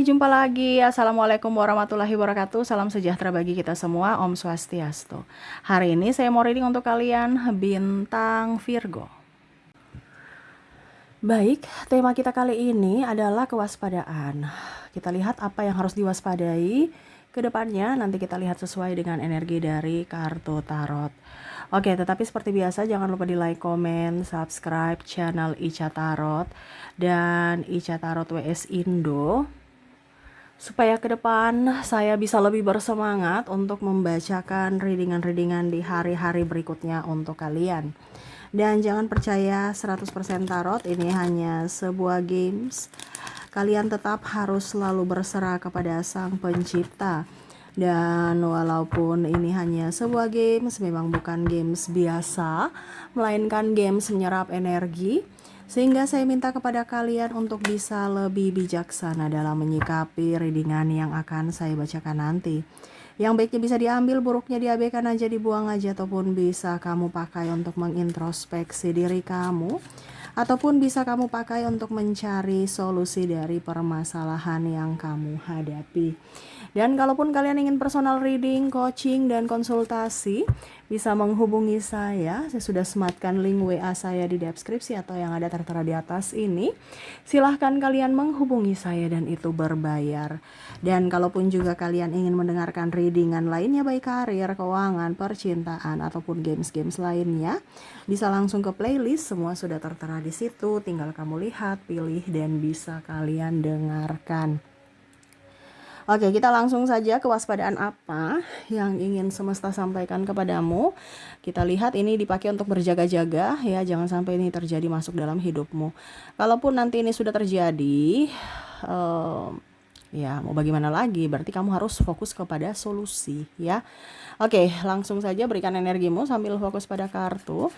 jumpa lagi. Assalamualaikum warahmatullahi wabarakatuh. Salam sejahtera bagi kita semua. Om Swastiastu. Hari ini saya mau reading untuk kalian bintang Virgo. Baik, tema kita kali ini adalah kewaspadaan. Kita lihat apa yang harus diwaspadai ke depannya. Nanti kita lihat sesuai dengan energi dari kartu tarot. Oke, tetapi seperti biasa jangan lupa di like, komen, subscribe channel Ica Tarot dan Ica Tarot WS Indo, supaya ke depan saya bisa lebih bersemangat untuk membacakan readingan-readingan di hari-hari berikutnya untuk kalian. Dan jangan percaya 100% tarot, ini hanya sebuah games. Kalian tetap harus selalu berserah kepada Sang Pencipta. Dan walaupun ini hanya sebuah games, memang bukan games biasa, melainkan games menyerap energi. Sehingga saya minta kepada kalian untuk bisa lebih bijaksana dalam menyikapi readingan yang akan saya bacakan nanti. Yang baiknya bisa diambil, buruknya diabaikan aja, dibuang aja, ataupun bisa kamu pakai untuk mengintrospeksi diri kamu, ataupun bisa kamu pakai untuk mencari solusi dari permasalahan yang kamu hadapi. Dan kalaupun kalian ingin personal reading, coaching, dan konsultasi, bisa menghubungi saya. Saya sudah sematkan link WA saya di deskripsi atau yang ada tertera di atas ini. Silahkan kalian menghubungi saya dan itu berbayar. Dan kalaupun juga kalian ingin mendengarkan readingan lainnya, baik karir, keuangan, percintaan, ataupun games-games lainnya, bisa langsung ke playlist. Semua sudah tertera di situ. Tinggal kamu lihat, pilih, dan bisa kalian dengarkan. Oke, kita langsung saja kewaspadaan apa yang ingin semesta sampaikan kepadamu. Kita lihat ini dipakai untuk berjaga-jaga ya, jangan sampai ini terjadi masuk dalam hidupmu. Kalaupun nanti ini sudah terjadi, ya mau bagaimana lagi, berarti kamu harus fokus kepada solusi ya. Oke, langsung saja berikan energimu sambil fokus pada kartu.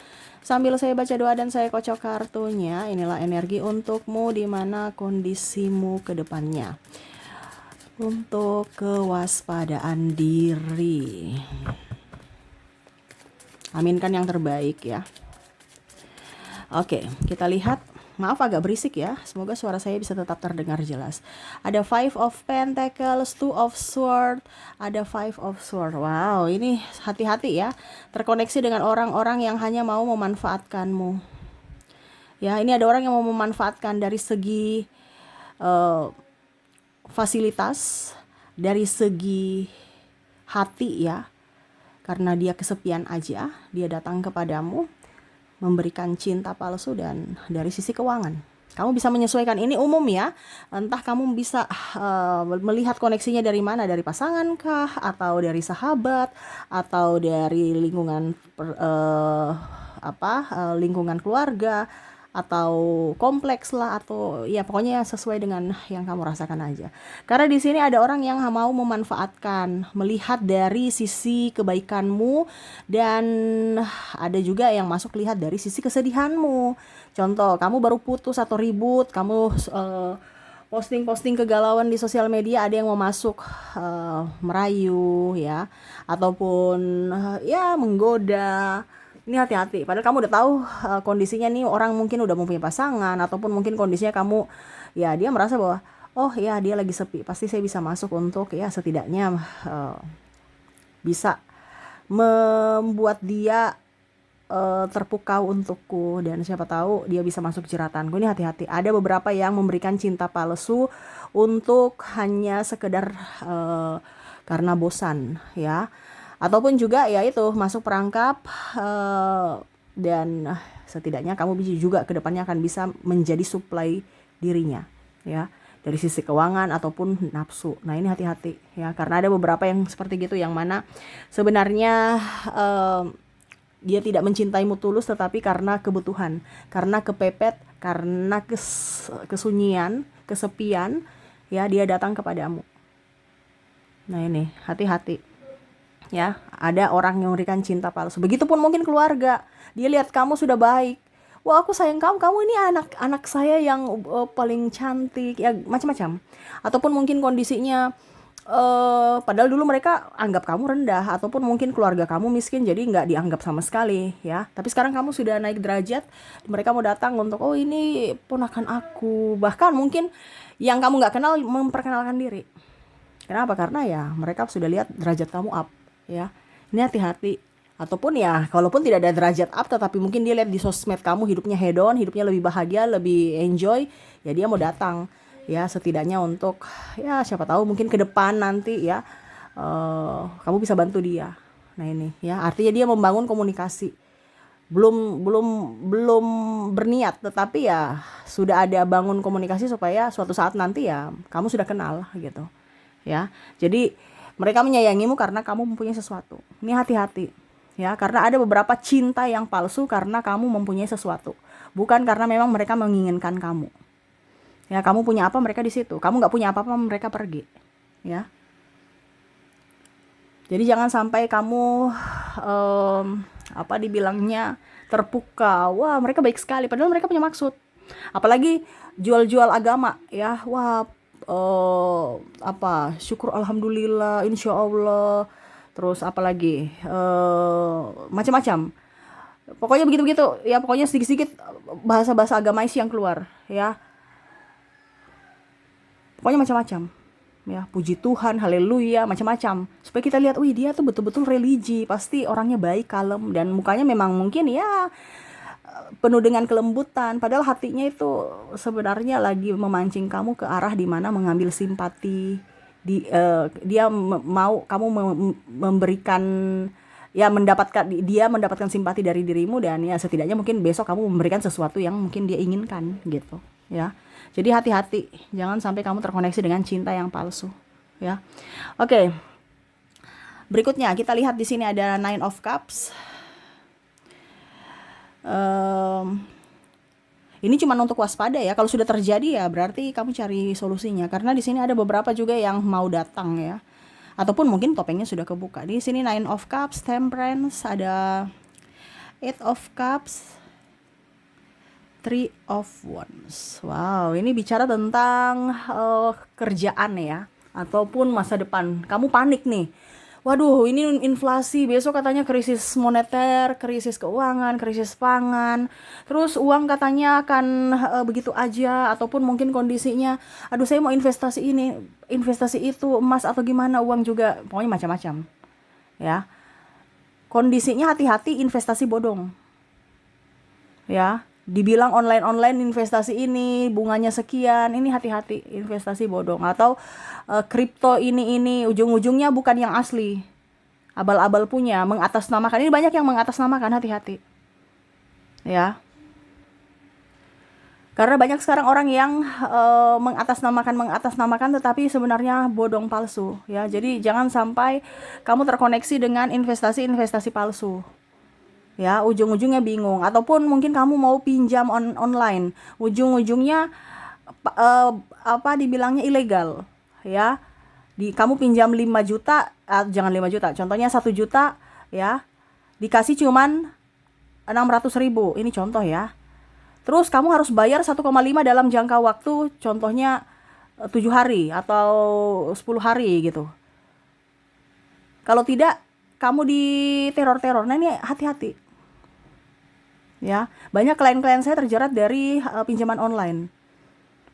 Sambil saya baca doa dan saya kocok kartunya, inilah energi untukmu di mana kondisimu ke depannya. Untuk kewaspadaan diri, aminkan yang terbaik ya. Oke, kita lihat. Maaf agak berisik ya, semoga suara saya bisa tetap terdengar jelas. Ada Five of Pentacles, Two of Swords, ada Five of Swords. Wow, ini hati-hati ya, terkoneksi dengan orang-orang yang hanya mau memanfaatkanmu. Ya, ini ada orang yang mau memanfaatkan dari segi fasilitas, dari segi hati ya, karena dia kesepian aja, dia datang kepadamu memberikan cinta palsu. Dan dari sisi keuangan, kamu bisa menyesuaikan, ini umum ya, entah kamu bisa melihat koneksinya dari mana, dari pasangan kah, atau dari sahabat, atau dari lingkungan lingkungan keluarga, atau kompleks lah, atau ya pokoknya sesuai dengan yang kamu rasakan aja. Karena di sini ada orang yang mau memanfaatkan, melihat dari sisi kebaikanmu, dan ada juga yang masuk lihat dari sisi kesedihanmu. Contoh, kamu baru putus atau ribut, kamu posting-posting kegalauan di sosial media, ada yang mau masuk merayu ya, ataupun ya menggoda. Ini hati-hati, padahal kamu udah tahu kondisinya nih, orang mungkin udah mempunyai pasangan, ataupun mungkin kondisinya kamu ya, dia merasa bahwa oh ya dia lagi sepi, pasti saya bisa masuk untuk ya setidaknya bisa membuat dia terpukau untukku, dan siapa tahu dia bisa masuk jeratanku. Ini hati-hati, ada beberapa yang memberikan cinta palsu untuk hanya sekedar karena bosan ya, ataupun juga ya itu masuk perangkap, dan setidaknya kamu bisa juga kedepannya akan bisa menjadi supply dirinya ya, dari sisi keuangan ataupun nafsu. Nah ini hati-hati ya, karena ada beberapa yang seperti gitu, yang mana sebenarnya dia tidak mencintaimu tulus, tetapi karena kebutuhan, karena kepepet, karena kesunyian, kesepian ya, dia datang kepadamu. Nah ini hati-hati ya, ada orang yang memberikan cinta palsu. Begitupun mungkin keluarga, dia lihat kamu sudah baik, wah aku sayang kamu, kamu ini anak saya yang paling cantik ya, macam-macam. Ataupun mungkin kondisinya padahal dulu mereka anggap kamu rendah, ataupun mungkin keluarga kamu miskin jadi nggak dianggap sama sekali ya. Tapi sekarang kamu sudah naik derajat, mereka mau datang untuk, oh ini ponakan aku, bahkan mungkin yang kamu nggak kenal memperkenalkan diri. Kenapa? Karena ya mereka sudah lihat derajat kamu up ya. Ini hati-hati. Ataupun ya kalaupun tidak ada derajat up, tetapi mungkin dia lihat di sosmed kamu hidupnya hedon, hidupnya lebih bahagia, lebih enjoy, ya dia mau datang ya, setidaknya untuk ya siapa tahu mungkin ke depan nanti ya kamu bisa bantu dia. Nah ini ya artinya dia membangun komunikasi, belum belum belum berniat, tetapi ya sudah ada bangun komunikasi supaya suatu saat nanti ya kamu sudah kenal gitu ya. Jadi mereka menyayangimu karena kamu mempunyai sesuatu. Ini hati-hati ya, karena ada beberapa cinta yang palsu karena kamu mempunyai sesuatu, bukan karena memang mereka menginginkan kamu ya. Kamu punya apa, mereka di situ. Kamu nggak punya apa-apa, mereka pergi ya. Jadi jangan sampai kamu apa dibilangnya terpukau, wah mereka baik sekali padahal mereka punya maksud. Apalagi jual-jual agama ya, wah apa syukur alhamdulillah insya Allah, terus apalagi macam-macam, pokoknya begitu-begitu ya, pokoknya sedikit-sedikit bahasa-bahasa agamais yang keluar ya, pokoknya macam-macam ya, puji Tuhan, haleluya, macam-macam, supaya kita lihat, wih dia tuh betul-betul religi, pasti orangnya baik, kalem, dan mukanya memang mungkin ya penuh dengan kelembutan, padahal hatinya itu sebenarnya lagi memancing kamu ke arah dimana mengambil simpati. Dia mau kamu memberikan ya, mendapatkan simpati dari dirimu, dan ya setidaknya mungkin besok kamu memberikan sesuatu yang mungkin dia inginkan gitu ya. Jadi hati-hati, jangan sampai kamu terkoneksi dengan cinta yang palsu ya. Oke. Berikutnya kita lihat di sini ada Nine of Cups. Ini cuma untuk waspada ya. Kalau sudah terjadi ya berarti kamu cari solusinya. Karena di sini ada beberapa juga yang mau datang ya. Ataupun mungkin topengnya sudah kebuka. Di sini Nine of Cups, Temperance, ada Eight of Cups, Three of Wands. Wow, ini bicara tentang kerjaan ya, ataupun masa depan. Kamu panik nih. Waduh, ini inflasi, besok katanya krisis moneter, krisis keuangan, krisis pangan. Terus uang katanya akan begitu aja, ataupun mungkin kondisinya, aduh saya mau investasi ini, investasi itu, emas atau gimana, uang juga, pokoknya macam-macam. Ya. Kondisinya hati-hati, investasi bodong. Ya, dibilang online investasi ini bunganya sekian, ini hati-hati, investasi bodong. Atau kripto ini ujung-ujungnya bukan yang asli, abal-abal punya, mengatasnamakan. Ini banyak yang mengatasnamakan, hati-hati ya, karena banyak sekarang orang yang mengatasnamakan tetapi sebenarnya bodong, palsu ya. Jadi jangan sampai kamu terkoneksi dengan investasi palsu ya, ujung-ujungnya bingung. Ataupun mungkin kamu mau pinjam online, ujung-ujungnya apa dibilangnya ilegal ya. Kamu pinjam 5 juta, jangan 5 juta, contohnya 1 juta ya, dikasih cuman 600.000, ini contoh ya. Terus kamu harus bayar 1,5 dalam jangka waktu, contohnya 7 hari atau 10 hari gitu. Kalau tidak, kamu di teror-teror. Nah ini hati-hati ya. Banyak klien-klien saya terjerat dari pinjaman online,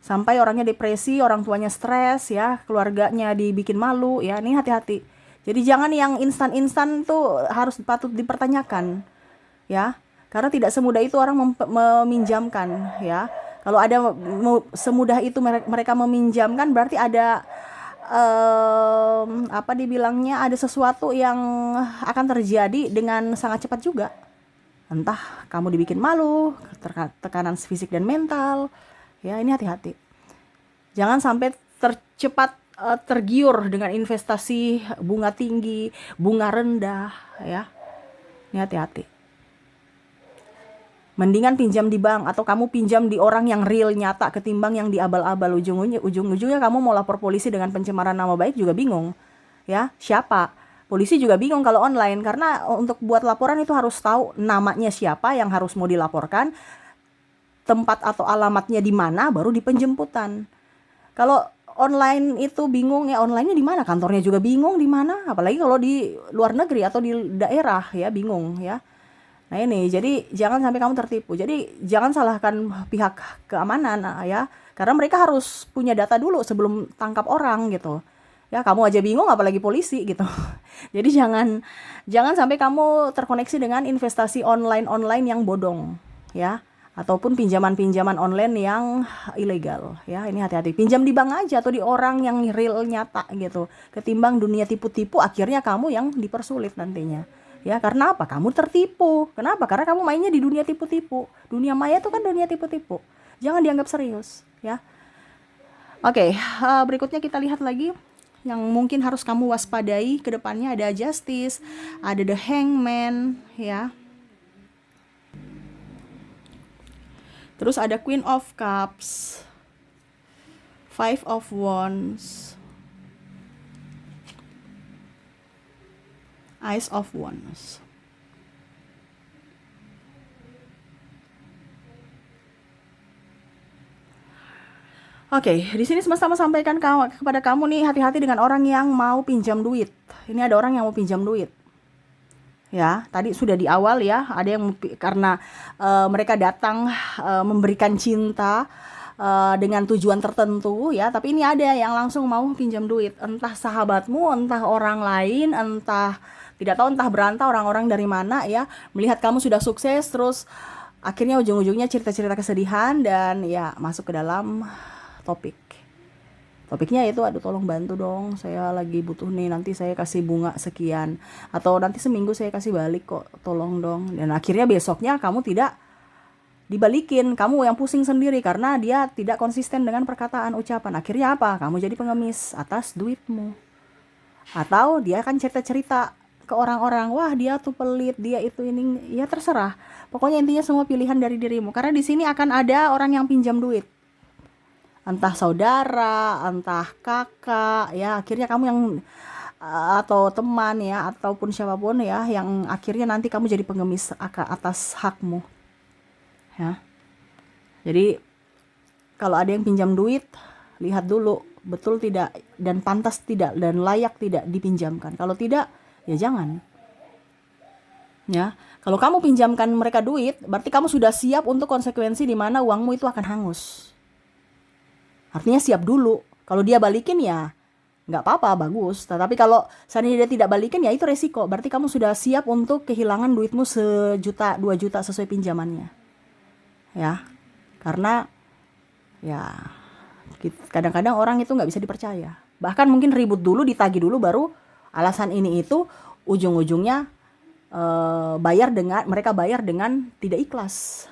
sampai orangnya depresi, orang tuanya stres ya, keluarganya dibikin malu ya. Ini hati-hati. Jadi jangan yang instan-instan tuh harus patut dipertanyakan ya, karena tidak semudah itu orang meminjamkan ya. Kalau ada semudah itu mereka meminjamkan, berarti ada apa dibilangnya, ada sesuatu yang akan terjadi dengan sangat cepat juga. Entah kamu dibikin malu, tekanan fisik dan mental ya. Ini hati-hati, jangan sampai tergiur dengan investasi bunga tinggi, bunga rendah ya. Ini hati-hati. Mendingan pinjam di bank, atau kamu pinjam di orang yang real, nyata, ketimbang yang di abal-abal. Ujung-ujungnya kamu mau lapor polisi dengan pencemaran nama baik juga bingung ya. Siapa? Polisi juga bingung kalau online, karena untuk buat laporan itu harus tahu namanya siapa yang harus mau dilaporkan, tempat atau alamatnya di mana, baru di penjemputan. Kalau online itu bingung ya, online-nya di mana, kantornya juga bingung di mana, apalagi kalau di luar negeri atau di daerah ya, bingung ya. Nah ini, jadi jangan sampai kamu tertipu. Jadi jangan salahkan pihak keamanan ya, karena mereka harus punya data dulu sebelum tangkap orang gitu. Ya kamu aja bingung apalagi polisi gitu. Jadi jangan sampai kamu terkoneksi dengan investasi online yang bodong ya, ataupun pinjaman-pinjaman online yang ilegal ya. Ini hati-hati. Pinjam di bank aja atau di orang yang real nyata gitu. Ketimbang dunia tipu-tipu, akhirnya kamu yang dipersulit nantinya. Ya, karena apa? Kamu tertipu. Kenapa? Karena kamu mainnya di dunia tipu-tipu. Dunia maya itu kan dunia tipu-tipu. Jangan dianggap serius, ya. Oke, berikutnya kita lihat lagi yang mungkin harus kamu waspadai ke depannya. Ada Justice, ada The Hangman, ya. Terus ada Queen of Cups, Five of Wands, Ace of Wands. Oke, di sini semesta sampaikan kepada kamu nih, hati-hati dengan orang yang mau pinjam duit. Ini ada orang yang mau pinjam duit. Ya, tadi sudah di awal ya, ada yang karena mereka datang memberikan cinta dengan tujuan tertentu ya, tapi ini ada yang langsung mau pinjam duit, entah sahabatmu, entah orang lain, entah tidak tahu, entah berantah orang-orang dari mana ya, melihat kamu sudah sukses, terus akhirnya ujung-ujungnya cerita-cerita kesedihan dan ya masuk ke dalam topiknya itu, aduh tolong bantu dong, saya lagi butuh nih, nanti saya kasih bunga sekian, atau nanti seminggu saya kasih balik kok, tolong dong. Dan akhirnya besoknya kamu tidak dibalikin, kamu yang pusing sendiri karena dia tidak konsisten dengan perkataan ucapan. Akhirnya apa? Kamu jadi pengemis atas duitmu. Atau dia kan cerita-cerita ke orang-orang, wah dia tuh pelit, dia itu ini, ya terserah. Pokoknya intinya semua pilihan dari dirimu. Karena di sini akan ada orang yang pinjam duit. Entah saudara, entah kakak, ya akhirnya kamu yang atau teman ya, ataupun siapapun ya, yang akhirnya nanti kamu jadi pengemis atas hakmu. Ya. Jadi kalau ada yang pinjam duit, lihat dulu betul tidak dan pantas tidak dan layak tidak dipinjamkan. Kalau tidak, ya jangan. Ya, kalau kamu pinjamkan mereka duit, berarti kamu sudah siap untuk konsekuensi di mana uangmu itu akan hangus. Artinya siap dulu. Kalau dia balikin ya nggak apa-apa, bagus. Tetapi kalau seandainya dia tidak balikin ya itu resiko. Berarti kamu sudah siap untuk kehilangan duitmu 1 juta, 2 juta sesuai pinjamannya. Ya, karena ya kadang-kadang orang itu nggak bisa dipercaya. Bahkan mungkin ribut dulu, ditagih dulu, baru alasan ini itu ujung-ujungnya mereka bayar dengan tidak ikhlas.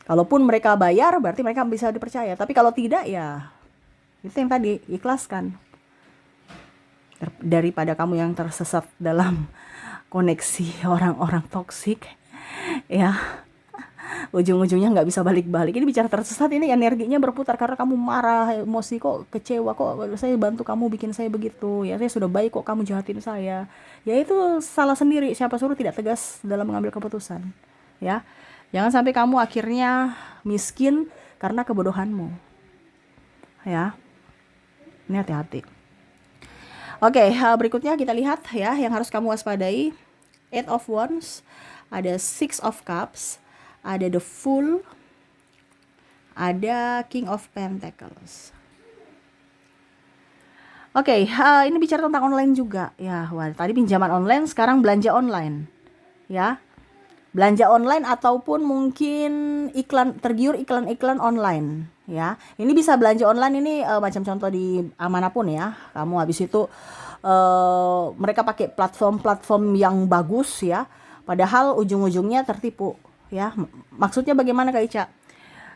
Kalaupun mereka bayar, berarti mereka bisa dipercaya. Tapi kalau tidak, ya itu yang tadi, ikhlaskan. Daripada kamu yang tersesat dalam koneksi orang-orang toksik, ya ujung-ujungnya nggak bisa balik-balik. Ini bicara tersesat, ini energinya berputar karena kamu marah, emosi, kok kecewa, kok saya bantu kamu bikin saya begitu, ya saya sudah baik kok kamu jahatin saya. Ya itu salah sendiri, siapa suruh tidak tegas dalam mengambil keputusan. Ya, jangan sampai kamu akhirnya miskin karena kebodohanmu. Ya, ini hati-hati. Oke, berikutnya kita lihat ya yang harus kamu waspadai. 8 of Wands, ada 6 of Cups, ada The Fool, ada King of Pentacles. Oke, ini bicara tentang online juga ya. Wah, tadi pinjaman online, sekarang belanja online. Ya. Belanja online ataupun mungkin tergiur iklan-iklan online ya. Ini bisa belanja online ini macam contoh di manapun ya. Kamu habis itu mereka pakai platform yang bagus ya. Padahal ujung-ujungnya tertipu ya. Maksudnya bagaimana Kak Ica?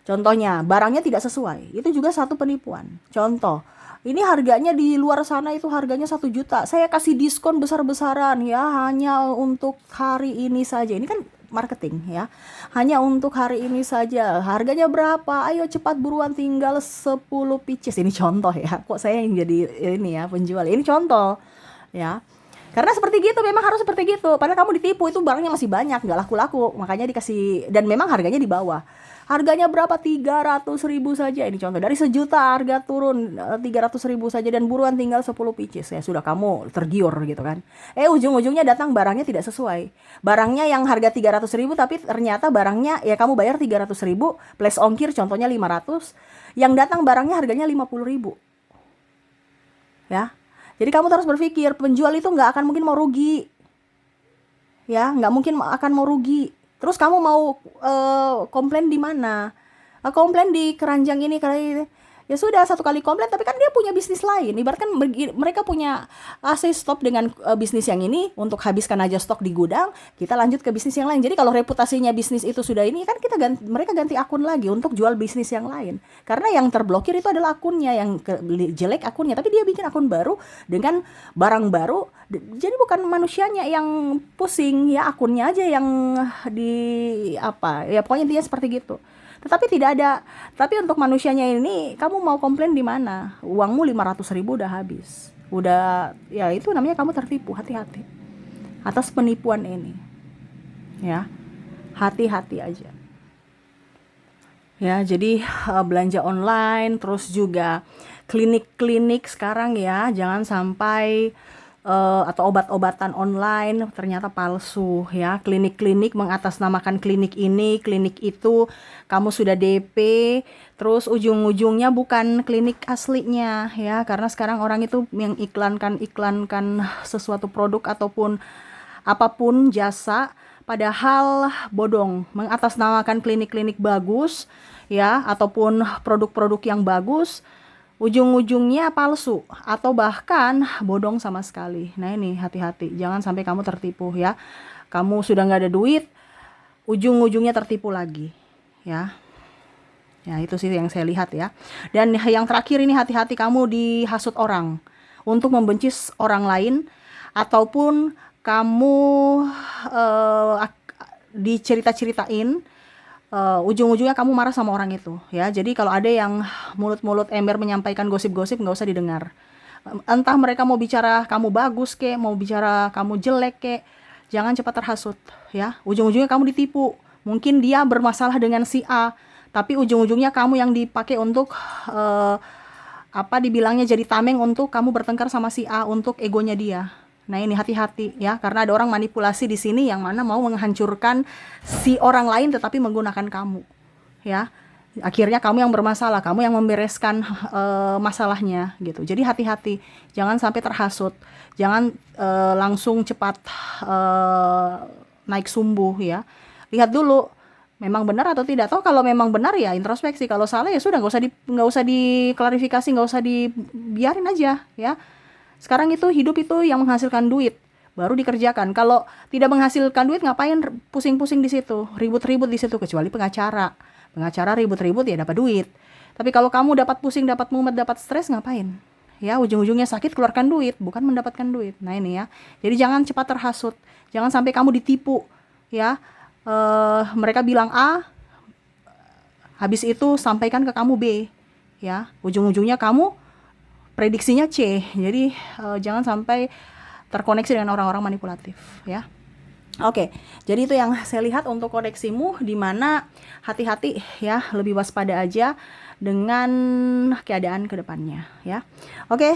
Contohnya barangnya tidak sesuai. Itu juga satu penipuan. Contoh, ini harganya di luar sana itu harganya 1 juta. Saya kasih diskon besar-besaran ya, hanya untuk hari ini saja. Ini kan marketing ya. Hanya untuk hari ini saja. Harganya berapa? Ayo cepat buruan, tinggal 10 pieces. Ini contoh ya. Kok saya yang jadi ini ya penjual. Ini contoh ya. Karena seperti gitu, memang harus seperti gitu. Padahal kamu ditipu, itu barangnya masih banyak, nggak laku-laku. Makanya dikasih, dan memang harganya di bawah. Harganya berapa? 300.000 saja. Ini contoh, dari 1 juta harga turun 300.000 saja, dan buruan tinggal 10 pieces. Ya sudah, kamu tergiur gitu kan. Ujung-ujungnya datang barangnya tidak sesuai. Barangnya yang harga 300.000, tapi ternyata barangnya ya kamu bayar 300.000 plus ongkir contohnya 500. Yang datang barangnya harganya 50.000. Ya. Jadi kamu harus berpikir, penjual itu nggak akan mungkin mau rugi. Ya, nggak mungkin akan mau rugi. Terus kamu mau komplain di mana? Komplain di keranjang ini kali. Ya sudah, satu kali komplain, tapi kan dia punya bisnis lain. Ibaratkan mereka punya AC stop dengan bisnis yang ini untuk habiskan aja stok di gudang, kita lanjut ke bisnis yang lain. Jadi kalau reputasinya bisnis itu sudah ini kan mereka ganti akun lagi untuk jual bisnis yang lain. Karena yang terblokir itu adalah akunnya, yang jelek akunnya, tapi dia bikin akun baru dengan barang baru. Jadi bukan manusianya yang pusing, ya akunnya aja yang ya pokoknya intinya seperti gitu. Tapi untuk manusianya ini, kamu mau komplain di mana? Uangmu 500.000 udah habis. Udah, ya itu namanya kamu tertipu. Hati-hati atas penipuan ini. Ya, hati-hati aja. Ya, jadi belanja online, terus juga klinik-klinik sekarang ya, jangan sampai atau obat-obatan online ternyata palsu ya. Klinik-klinik mengatasnamakan klinik ini, klinik itu, kamu sudah DP, terus ujung-ujungnya bukan klinik aslinya ya, karena sekarang orang itu yang iklankan sesuatu produk ataupun apapun jasa, padahal bodong, mengatasnamakan klinik-klinik bagus ya, ataupun produk-produk yang bagus, ujung-ujungnya palsu atau bahkan bodong sama sekali. Nah ini hati-hati, jangan sampai kamu tertipu ya. Kamu sudah nggak ada duit, ujung-ujungnya tertipu lagi ya. Ya itu sih yang saya lihat ya. Dan yang terakhir ini, hati-hati kamu dihasut orang untuk membenci orang lain, ataupun kamu dicerita-ceritain, ujung-ujungnya kamu marah sama orang itu ya. Jadi kalau ada yang mulut-mulut ember menyampaikan gosip-gosip, nggak usah didengar. Entah mereka mau bicara kamu bagus kek, mau bicara kamu jelek kek, jangan cepat terhasut ya. Ujung-ujungnya kamu ditipu. Mungkin dia bermasalah dengan si A, tapi ujung-ujungnya kamu yang dipakai untuk dibilangnya jadi tameng untuk kamu bertengkar sama si A untuk egonya dia. Nah ini hati-hati ya, karena ada orang manipulasi di sini yang mana mau menghancurkan si orang lain tetapi menggunakan kamu ya. Akhirnya kamu yang bermasalah, kamu yang membereskan masalahnya gitu. Jadi hati-hati, jangan sampai terhasut, jangan langsung cepat naik sumbu ya. Lihat dulu memang benar atau tidak. Toh kalau memang benar ya introspeksi, kalau salah ya sudah, nggak usah diklarifikasi, nggak usah dibiarin aja ya. Sekarang itu hidup itu yang menghasilkan duit baru dikerjakan. Kalau tidak menghasilkan duit, ngapain pusing-pusing di situ, ribut-ribut di situ, kecuali pengacara. Pengacara ribut-ribut ya dapat duit. Tapi kalau kamu dapat pusing, dapat mumet, dapat stres, ngapain? Ya ujung-ujungnya sakit, keluarkan duit, bukan mendapatkan duit. Nah ini ya. Jadi jangan cepat terhasut. Jangan sampai kamu ditipu ya. Mereka bilang A, habis itu sampaikan ke kamu B ya. Ujung-ujungnya kamu prediksinya C. Jadi jangan sampai terkoneksi dengan orang-orang manipulatif ya. Oke, jadi itu yang saya lihat untuk koneksimu, di mana hati-hati ya, lebih waspada aja dengan keadaan kedepannya ya. Oke,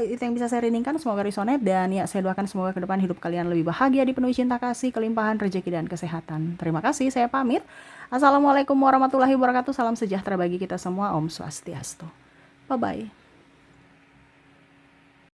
itu yang bisa saya ringkaskan. Semoga resonate, dan ya saya doakan semoga ke depan hidup kalian lebih bahagia, dipenuhi cinta kasih, kelimpahan rezeki dan kesehatan. Terima kasih, saya pamit. Assalamualaikum warahmatullahi wabarakatuh. Salam sejahtera bagi kita semua. Om Swastiastu. Bye bye.